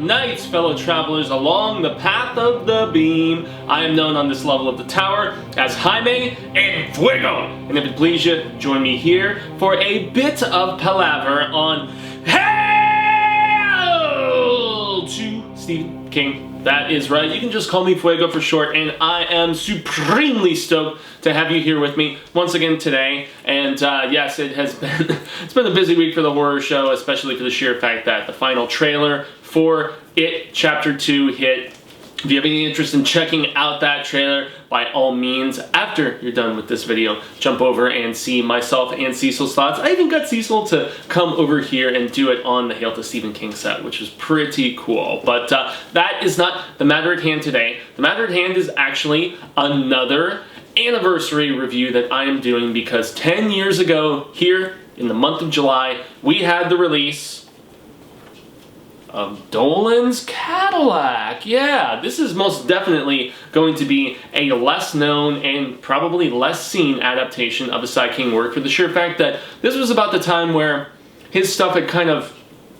night, fellow travelers along the path of the beam. I am known on this level of the tower as Jaime and Fuego. And if it please you, join me here for a bit of palaver on Hail to Stephen King. That is right, you can just call me Fuego for short, and I am supremely stoked to have you here with me once again today. And yes, it's been a busy week for the horror show, especially for the sheer fact that the final trailer for It Chapter 2 hit. If you have any interest in checking out that trailer, by all means, after you're done with this video, jump over and see myself and Cecil's thoughts. I even got Cecil to come over here and do it on the Hail to Stephen King set, which was pretty cool. But that is not the matter at hand today. The matter at hand is actually another anniversary review that I am doing because 10 years ago, here in the month of July, we had the release of DOLAN'S CADILLAC. Yeah, this is most definitely going to be a less known and probably less seen adaptation of a Cy King work for the sheer fact that this was about the time where his stuff had kind of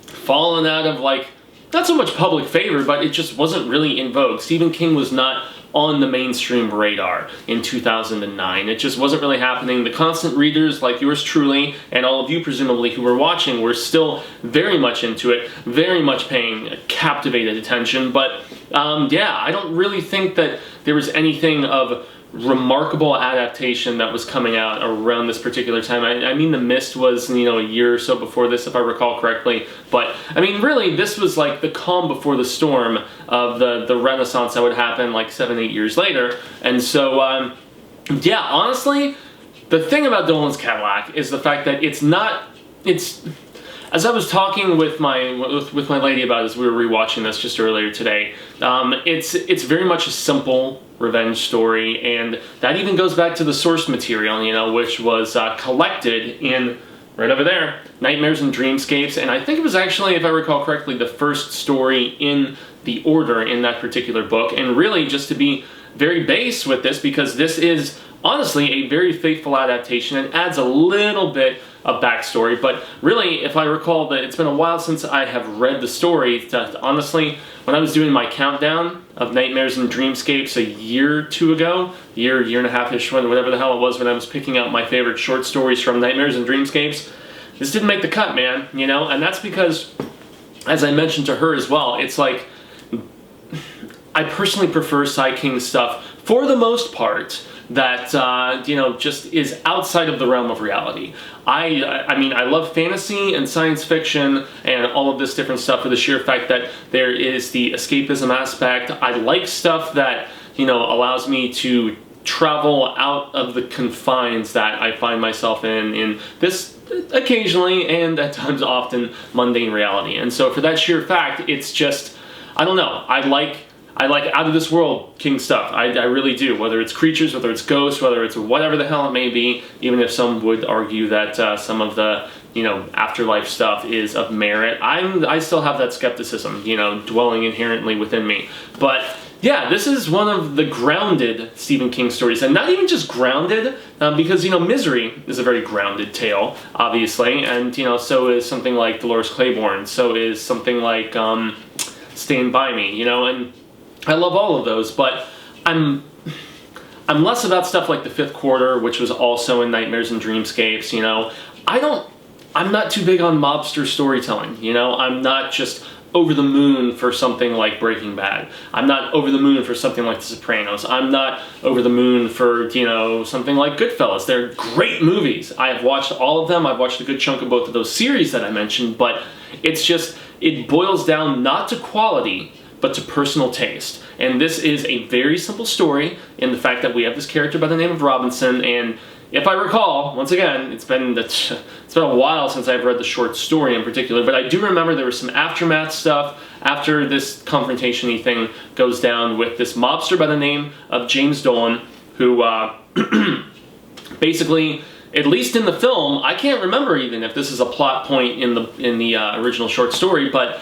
fallen out of, like, not so much public favor, but it just wasn't really in vogue. Stephen King was not on the mainstream radar in 2009. It just wasn't really happening. The constant readers like yours truly, and all of you presumably who were watching, were still very much into it, very much paying captivated attention, but yeah, I don't really think that there was anything of remarkable adaptation that was coming out around this particular time. I mean, The Mist was, you know, a year or so before this, if I recall correctly, but I mean, really, this was like the calm before the storm of the renaissance that would happen like 7-8 years later. And so yeah, honestly, the thing about DOLAN'S CADILLAC is the fact that it's as I was talking with my lady about it as we were rewatching this just earlier today, it's very much a simple revenge story, and that even goes back to the source material, you know, which was collected in, right over there, Nightmares and Dreamscapes, and I think it was actually, if I recall correctly, the first story in the order in that particular book. And really, just to be very base with this, because this is honestly a very faithful adaptation and adds a little bit of backstory, but really, if I recall, that it's been a while since I have read the story. Honestly, when I was doing my countdown of Nightmares and Dreamscapes a year or two ago, year and a half-ish, whatever the hell it was, when I was picking out my favorite short stories from Nightmares and Dreamscapes, this didn't make the cut, man, you know? And that's because, as I mentioned to her as well, it's like, I personally prefer Cy King stuff, for the most part, that, you know, just is outside of the realm of reality. I mean, I love fantasy and science fiction and all of this different stuff for the sheer fact that there is the escapism aspect. I like stuff that, you know, allows me to travel out of the confines that I find myself in this occasionally and at times often mundane reality. And so for that sheer fact, it's just, I don't know, I like out of this world King stuff. I really do. Whether it's creatures, whether it's ghosts, whether it's whatever the hell it may be, even if some would argue that some of the, you know, afterlife stuff is of merit, I still have that skepticism, you know, dwelling inherently within me. But yeah, this is one of the grounded Stephen King stories, and not even just grounded, because, you know, Misery is a very grounded tale, obviously, and, you know, so is something like Dolores Claiborne, so is something like Stand By Me, you know, and I love all of those, but I'm less about stuff like The Fifth Quarter, which was also in Nightmares and Dreamscapes, you know. I'm not too big on mobster storytelling, you know. I'm not just over the moon for something like Breaking Bad. I'm not over the moon for something like The Sopranos. I'm not over the moon for, you know, something like Goodfellas. They're great movies. I have watched all of them. I've watched a good chunk of both of those series that I mentioned, but it's just, it boils down not to quality, but to personal taste. And this is a very simple story in the fact that we have this character by the name of Robinson, and if I recall, once again, it's been a while since I've read the short story in particular, but I do remember there was some aftermath stuff after this confrontation-y thing goes down with this mobster by the name of James Dolan, who basically, at least in the film, I can't remember even if this is a plot point in the original short story, but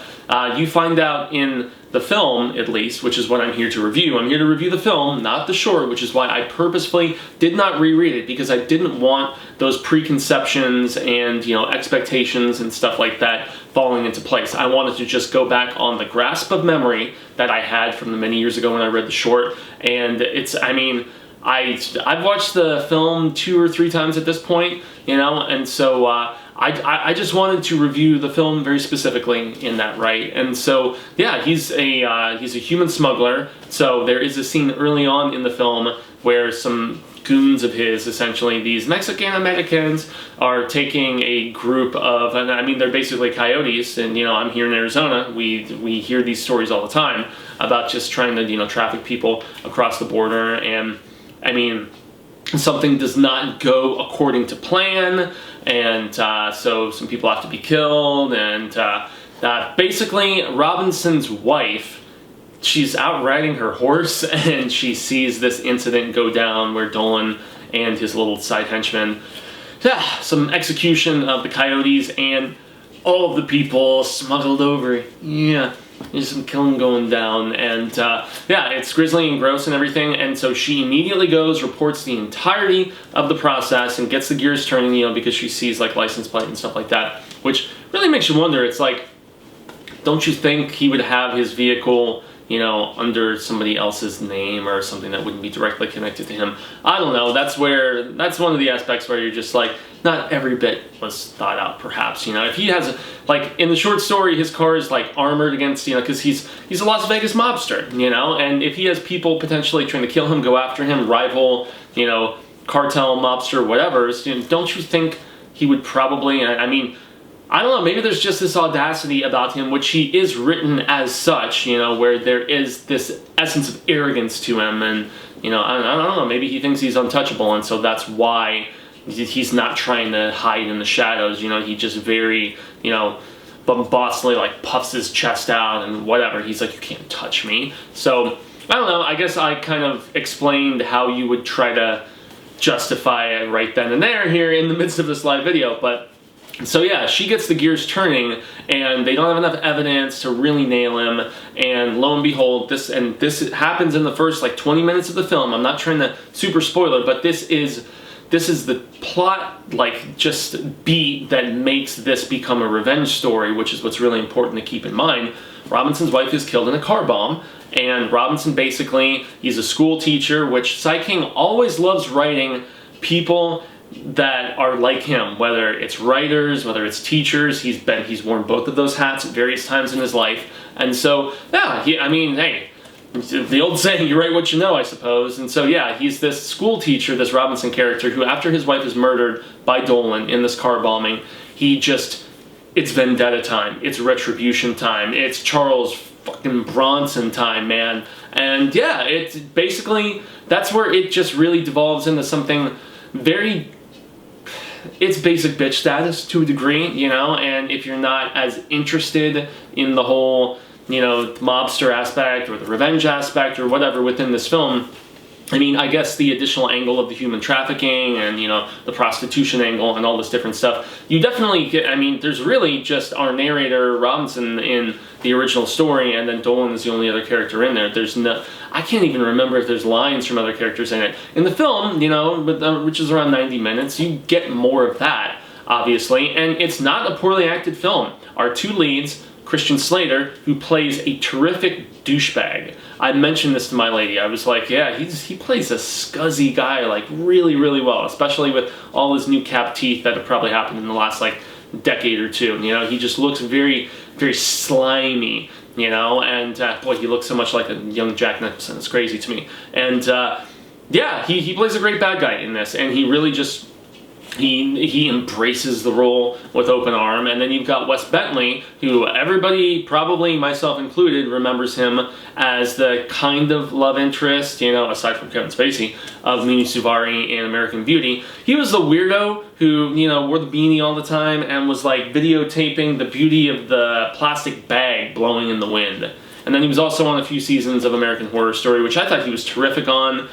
You find out in the film, at least, which is what I'm here to review. I'm here to review the film, not the short, which is why I purposefully did not reread it, because I didn't want those preconceptions and, you know, expectations and stuff like that falling into place. I wanted to just go back on the grasp of memory that I had from the many years ago when I read the short, and it's, I mean, I've watched the film 2 or 3 times at this point, you know, and so I just wanted to review the film very specifically in that, right? And so yeah, he's a human smuggler. So there is a scene early on in the film where some goons of his, essentially these Mexican Americans, are taking a group of, and I mean they're basically coyotes, and you know, I'm here in Arizona, we hear these stories all the time about just trying to, you know, traffic people across the border. And I mean, something does not go according to plan, and so some people have to be killed, and basically Robinson's wife, she's out riding her horse, and she sees this incident go down where Dolan and his little side henchmen, some execution of the coyotes, and all of the people smuggled over. Yeah. There's some killing going down, and yeah, it's grisly and gross and everything, and so she immediately goes, reports the entirety of the process, and gets the gears turning, you know, because she sees, like, license plate and stuff like that, which really makes you wonder. It's like, don't you think he would have his vehicle, you know, under somebody else's name or something that wouldn't be directly connected to him? I don't know. That's one of the aspects where you're just like, not every bit was thought out, perhaps, you know. If he has, like, in the short story, his car is, like, armored against, you know, because he's a Las Vegas mobster, you know, and if he has people potentially trying to kill him, go after him, rival, you know, cartel, mobster, whatever, you know, don't you think he would probably, I mean, I don't know, maybe there's just this audacity about him, which he is written as such, you know, where there is this essence of arrogance to him, and, you know, I don't know, maybe he thinks he's untouchable, and so that's why he's not trying to hide in the shadows, you know, he just very, you know, bombastly, like, puffs his chest out and whatever. He's like, you can't touch me. So, I don't know, I guess I kind of explained how you would try to justify it right then and there here in the midst of this live video, but so yeah, she gets the gears turning, and they don't have enough evidence to really nail him, and lo and behold, this happens in the first, like, 20 minutes of the film. I'm not trying to super spoil it, but this is the plot, like, just beat that makes this become a revenge story, which is what's really important to keep in mind. Robinson's wife is killed in a car bomb, and Robinson basically, he's a school teacher, which Cy King always loves writing people that are like him, whether it's writers, whether it's teachers. He's worn both of those hats at various times in his life, and so yeah, I mean, hey, the old saying, you write what you know, I suppose. And so yeah, he's this school teacher, this Robinson character, who after his wife is murdered by Dolan in this car bombing, it's vendetta time, it's retribution time, it's Charles fucking Bronson time, man. And yeah, it's basically, that's where it just really devolves into something very, it's basic bitch status to a degree, you know, and if you're not as interested in the whole, you know, mobster aspect or the revenge aspect or whatever within this film, I mean, I guess the additional angle of the human trafficking and, you know, the prostitution angle and all this different stuff, you definitely get, I mean, there's really just our narrator, Robinson, in the original story, and then Dolan is the only other character in there. There's no, I can't even remember if there's lines from other characters in it. In the film, you know, which is around 90 minutes, you get more of that, obviously, and it's not a poorly acted film. Our two leads, Christian Slater, who plays a terrific douchebag. I mentioned this to my lady. I was like, yeah, he plays a scuzzy guy, like, really, really well, especially with all his new cap teeth that have probably happened in the last, like, decade or two. You know, he just looks very, very slimy, you know, and boy, he looks so much like a young Jack Nicholson. It's crazy to me. And yeah, he plays a great bad guy in this, and he really just, he embraces the role with open arm. And then you've got Wes Bentley, who everybody, probably myself included, remembers him as the kind of love interest, you know, aside from Kevin Spacey, of Mimi Suvari in American Beauty. He was the weirdo who, you know, wore the beanie all the time and was, like, videotaping the beauty of the plastic bag blowing in the wind. And then he was also on a few seasons of American Horror Story, which I thought he was terrific on.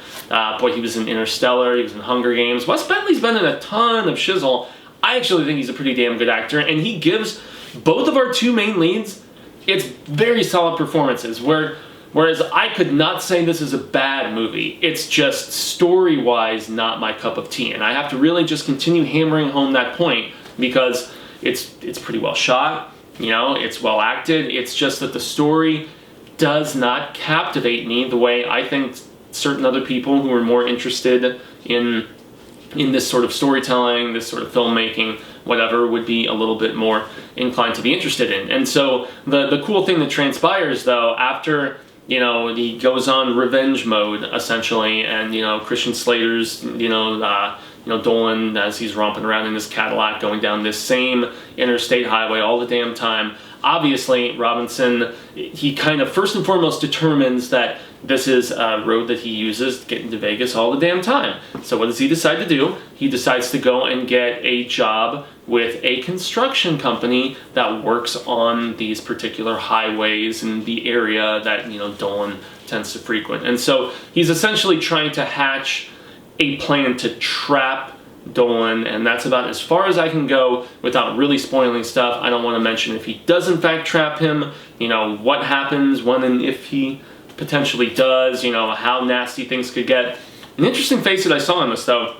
Boy, he was in Interstellar, he was in Hunger Games. Wes Bentley's been in a ton of shizzle. I actually think he's a pretty damn good actor, and he gives both of our two main leads it's very solid performances, whereas I could not say this is a bad movie. It's just story-wise not my cup of tea, and I have to really just continue hammering home that point because it's pretty well shot, you know, it's well acted. It's just that the story does not captivate me the way I think certain other people who are more interested in this sort of storytelling, this sort of filmmaking, whatever, would be a little bit more inclined to be interested in. And so the cool thing that transpires, though, after, you know, he goes on revenge mode, essentially, and, you know, Christian Slater's, Dolan, as he's romping around in his Cadillac going down this same interstate highway all the damn time. Obviously, Robinson, he kind of first and foremost determines that this is a road that he uses getting to Vegas all the damn time. So what does he decide to do? He decides to go and get a job with a construction company that works on these particular highways in the area that, you know, Dolan tends to frequent. And so he's essentially trying to hatch a plan to trap Dolan, and that's about as far as I can go without really spoiling stuff. I don't want to mention if he does in fact trap him, you know, what happens when and if he potentially does, you know, how nasty things could get. An interesting face that I saw in this, though,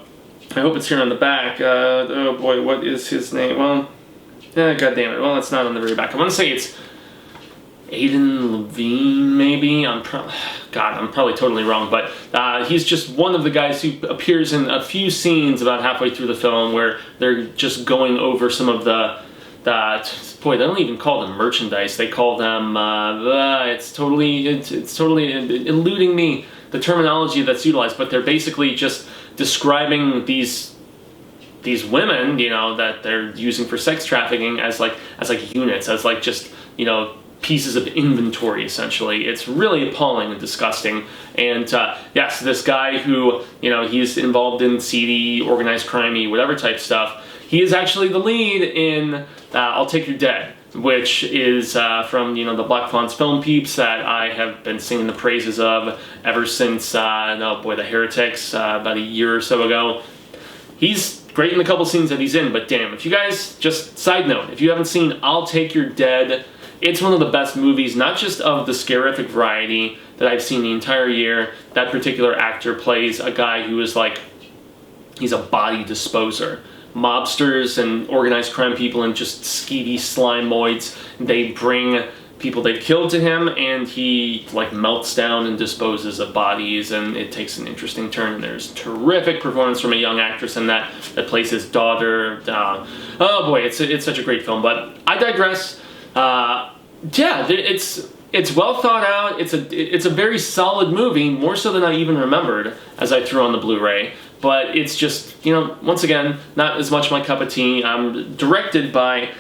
I hope it's here on the back. Oh boy, what is his name? Well, god damn it. Well, it's not on the very back. I want to say it's Aidan Levine, maybe. I'm probably totally wrong, but he's just one of the guys who appears in a few scenes about halfway through the film where they're just going over some of the boy, they don't even call them merchandise. They call them it's totally eluding me, the terminology that's utilized, but they're basically just describing these women, you know, that they're using for sex trafficking as like units, as like just, you know, pieces of inventory, essentially. It's really appalling and disgusting. And yes, this guy who, you know, he's involved in seedy, organized crimey, whatever type stuff, he is actually the lead in I'll Take Your Dead, which is from, you know, the Black Fonz film peeps that I have been singing the praises of ever since, oh boy, The Heretics, about a year or so ago. He's great in the couple scenes that he's in, but damn, if you guys, just side note, if you haven't seen I'll Take Your Dead, it's one of the best movies, not just of the scarific variety that I've seen the entire year. That particular actor plays a guy who is like, he's a body disposer. Mobsters and organized crime people and just skeevy slimoids, they bring people they've killed to him, and he like melts down and disposes of bodies, and it takes an interesting turn. And there's terrific performance from a young actress in that plays his daughter. Oh boy, it's such a great film. But I digress. Yeah, it's well thought out. It's a very solid movie, more so than I even remembered as I threw on the Blu-ray. But it's just, you know, once again, not as much my cup of tea. I'm directed by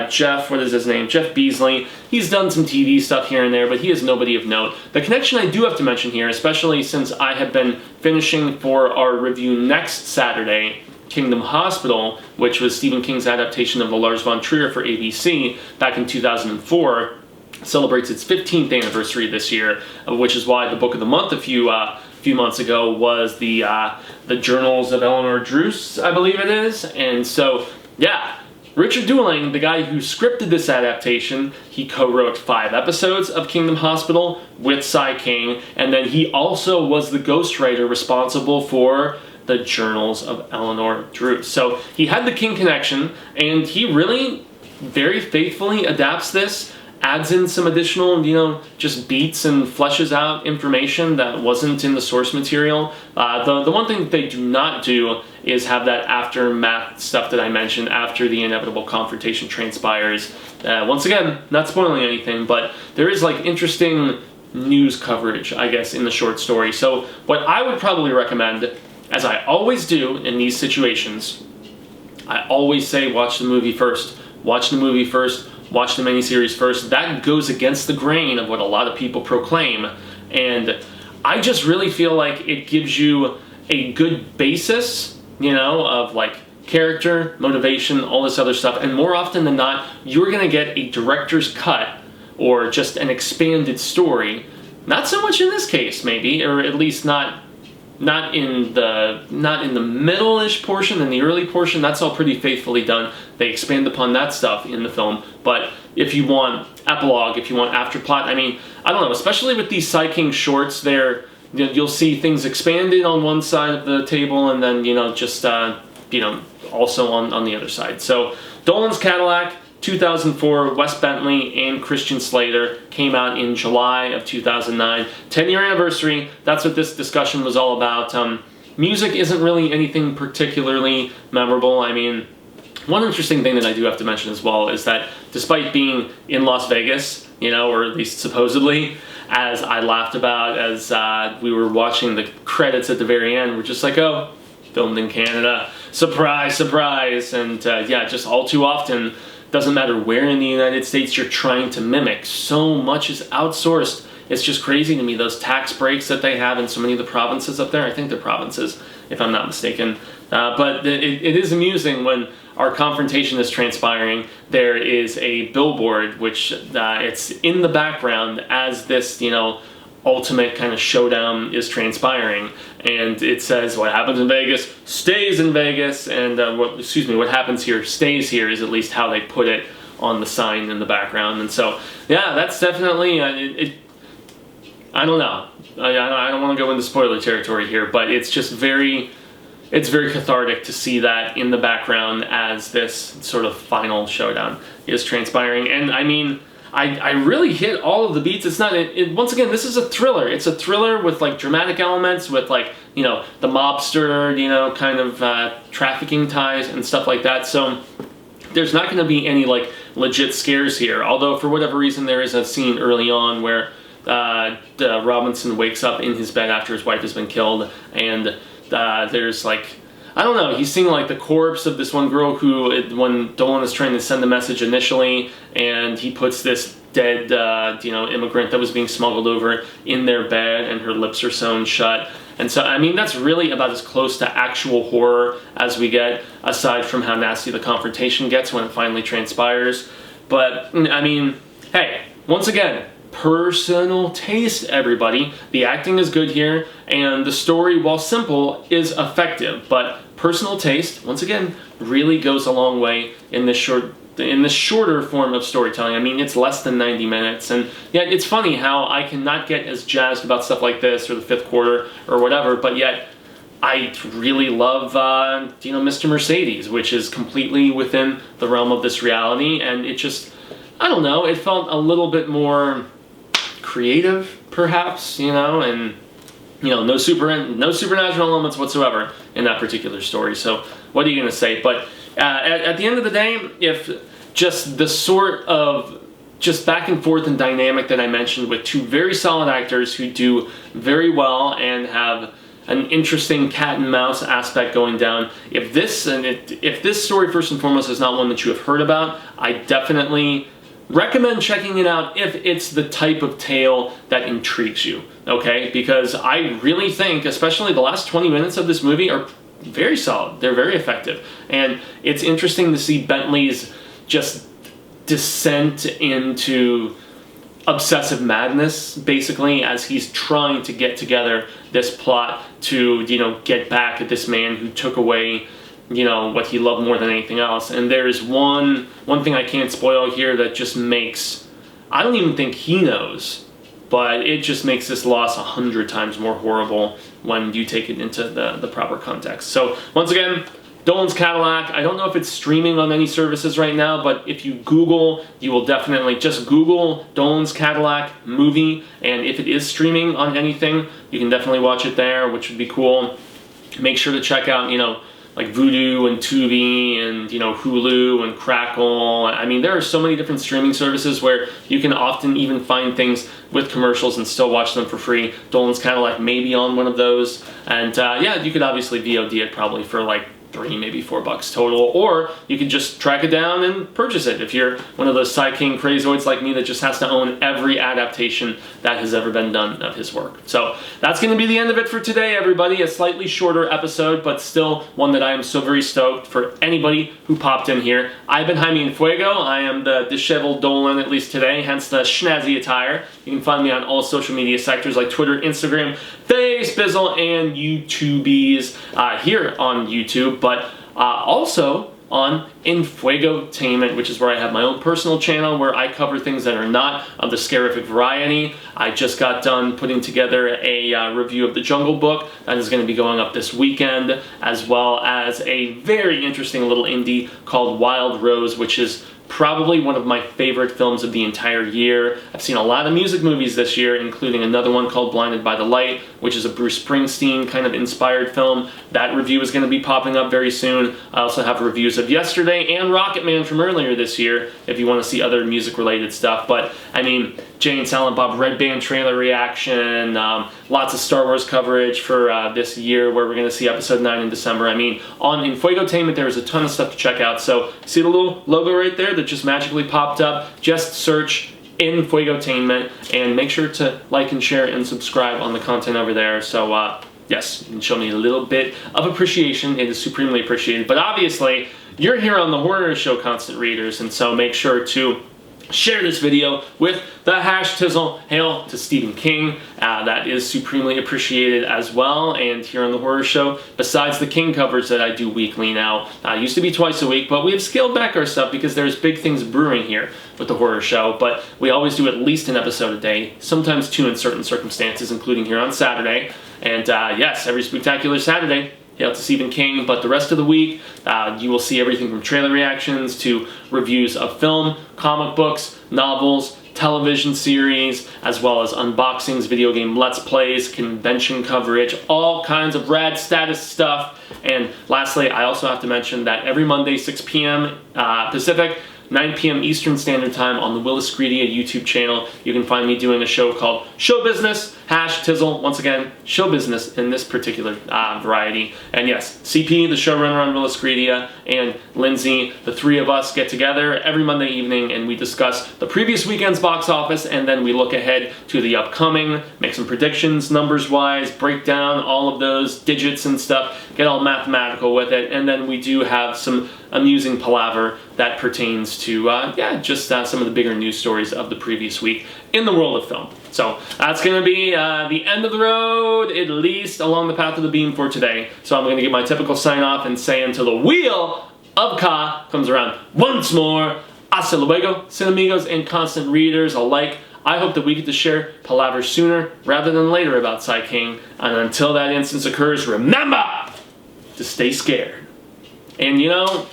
Jeff, what is his name? Jeff Beasley. He's done some TV stuff here and there, but he is nobody of note. The connection I do have to mention here, especially since I have been finishing for our review next Saturday, Kingdom Hospital, which was Stephen King's adaptation of the Lars von Trier for ABC back in 2004, celebrates its 15th anniversary this year, which is why the book of the month a few months ago was the Journals of Eleanor Druce, I believe it is. And so, yeah, Richard Dooling, the guy who scripted this adaptation, he co-wrote 5 episodes of Kingdom Hospital with Cy King, and then he also was the ghostwriter responsible for the Journals of Eleanor Druce. So he had the King connection, and he really very faithfully adapts this, adds in some additional, you know, just beats and fleshes out information that wasn't in the source material. The one thing that they do not do is have that aftermath stuff that I mentioned after the inevitable confrontation transpires. Once again, not spoiling anything, but there is like interesting news coverage, I guess, in the short story. So what I would probably recommend, as I always do in these situations, I always say watch the movie first. Watch the movie first. Watch the miniseries first. That goes against the grain of what a lot of people proclaim. And I just really feel like it gives you a good basis, you know, of like character, motivation, all this other stuff. And more often than not, you're going to get a director's cut or just an expanded story. Not so much in this case, maybe, or at least not not in the middle-ish portion, in the early portion. That's all pretty faithfully done. They expand upon that stuff in the film. But if you want epilogue, if you want afterplot, I mean, I don't know, especially with these Psy King shorts, you'll see things expanded on one side of the table, and then, you know, just, you know, also on the other side. So, Dolan's Cadillac, 2004, Wes Bentley and Christian Slater, came out in July of 2009. 10-year anniversary, that's what this discussion was all about. Music isn't really anything particularly memorable. I mean, one interesting thing that I do have to mention as well is that despite being in Las Vegas, you know, or at least supposedly, as I laughed about as we were watching the credits at the very end, we're just like, oh, filmed in Canada. Surprise, surprise. And yeah, just all too often, doesn't matter where in the United States you're trying to mimic, so much is outsourced. It's just crazy to me, those tax breaks that they have in so many of the provinces up there. I think they're provinces, if I'm not mistaken. But it is amusing when our confrontation is transpiring. There is a billboard, which it's in the background as this, you know, ultimate kind of showdown is transpiring, and it says what happens in Vegas stays in Vegas, and what happens here stays here is at least how they put it on the sign in the background. And so yeah, that's definitely I don't know, I don't want to go into spoiler territory here, but it's just very cathartic to see that in the background as this sort of final showdown is transpiring. And I mean, I really hit all of the beats. It's not, once again, this is a thriller. It's a thriller with like dramatic elements, with like, you know, the mobster, you know, kind of trafficking ties and stuff like that. So there's not going to be any like legit scares here. Although for whatever reason there is a scene early on where Robinson wakes up in his bed after his wife has been killed, and there's like, I don't know, he's seeing like the corpse of this one girl who, when Dolan is trying to send the message initially, and he puts this dead, you know, immigrant that was being smuggled over in their bed, and her lips are sewn shut. And so, I mean, that's really about as close to actual horror as we get, aside from how nasty the confrontation gets when it finally transpires. But, I mean, hey, once again, personal taste, everybody. The acting is good here, and the story, while simple, is effective. But personal taste, once again, really goes a long way in this shorter form of storytelling. I mean, it's less than 90 minutes, and yet it's funny how I cannot get as jazzed about stuff like this, or the fifth quarter, or whatever, but yet I really love, you know, Mr. Mercedes, which is completely within the realm of this reality, and it just, I don't know, it felt a little bit more creative, perhaps, you know, and, you know, no supernatural elements whatsoever in that particular story. So what are you going to say? But at the end of the day, if just the sort of just back and forth and dynamic that I mentioned with two very solid actors who do very well and have an interesting cat and mouse aspect going down, if this story first and foremost is not one that you have heard about, I definitely recommend checking it out if it's the type of tale that intrigues you, okay? Because I really think, especially the last 20 minutes of this movie are very solid. They're very effective. And it's interesting to see Bentley's just descent into obsessive madness, basically, as he's trying to get together this plot to, you know, get back at this man who took away, you know, what he loved more than anything else. And there's one thing I can't spoil here that just makes, I don't even think he knows, but it just makes this loss 100 times more horrible when you take it into the proper context. So once again, Dolan's Cadillac. I don't know if it's streaming on any services right now, but if you Google, you will definitely just Google Dolan's Cadillac movie, and if it is streaming on anything, you can definitely watch it there, which would be cool. Make sure to check out, you know, like Vudu and Tubi and, you know, Hulu and Crackle. I mean, there are so many different streaming services where you can often even find things with commercials and still watch them for free. Dolan's Cadillac may be on one of those. And yeah, you could obviously VOD it probably for like $3, maybe $4 total, or you can just track it down and purchase it if you're one of those Cy King crazoids like me that just has to own every adaptation that has ever been done of his work. So that's going to be the end of it for today, everybody. A slightly shorter episode, but still one that I am so very stoked for anybody who popped in here. I've been Jaime and Fuego. I am the disheveled Dolan, at least today, hence the schnazzy attire. You can find me on all social media sectors like Twitter, Instagram, Facebizzle, and YouTubies here on YouTube, but also on Fuegotainment, which is where I have my own personal channel where I cover things that are not of the scarific variety. I just got done putting together a review of the Jungle Book that is going to be going up this weekend, as well as a very interesting little indie called Wild Rose, which is probably one of my favorite films of the entire year. I've seen a lot of music movies this year, including another one called Blinded by the Light, which is a Bruce Springsteen kind of inspired film. That review is going to be popping up very soon. I also have reviews of Yesterday and Rocket Man from earlier this year, if you want to see other music related stuff. But I mean, Jay and Silent Bob Red Band trailer reaction, lots of Star Wars coverage for this year, where we're going to see episode 9 in December. I mean, on Fuegotainment there is a ton of stuff to check out, so see the little logo right there that just magically popped up? Just search Fuegotainment and make sure to like and share and subscribe on the content over there. So yes, you can show me a little bit of appreciation. It is supremely appreciated. But obviously, you're here on the Horror Show Constant Readers, and so make sure to share this video with the #Tizzle. Hail to Stephen King. That is supremely appreciated as well. And here on the Horror Show, besides the King covers that I do weekly now, used to be twice a week, but we have scaled back our stuff because there's big things brewing here with the Horror Show. But we always do at least an episode a day, sometimes 2 in certain circumstances, including here on Saturday. And yes, every spectacular Saturday, hail to Stephen King. But the rest of the week, you will see everything from trailer reactions to reviews of film, comic books, novels, television series, as well as unboxings, video game let's plays, convention coverage, all kinds of rad status stuff. And lastly, I also have to mention that every Monday, 6 p.m. Pacific, 9 p.m. Eastern Standard Time on the Willis Greedia YouTube channel, you can find me doing a show called Show Business, #Tizzle. Once again, show business in this particular variety. And yes, CP, the showrunner on Willis Greedia, and Lindsay, the 3 of us get together every Monday evening and we discuss the previous weekend's box office, and then we look ahead to the upcoming, make some predictions numbers-wise, break down all of those digits and stuff, get all mathematical with it, and then we do have some amusing palaver that pertains to, just some of the bigger news stories of the previous week in the world of film. So that's going to be the end of the road, at least along the path of the beam for today. So I'm going to give my typical sign-off and say until the wheel of Ka comes around once more, hasta luego, cinemigos and constant readers alike. I hope that we get to share palaver sooner rather than later about Cy King. And until that instance occurs, remember to stay scared. And you know,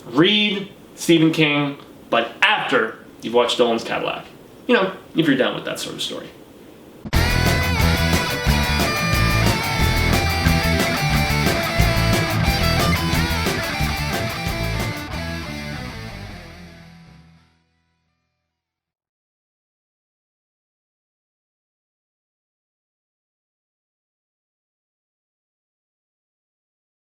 read Stephen King, but after you've watched DOLAN'S CADILLAC. You know, if you're down with that sort of story.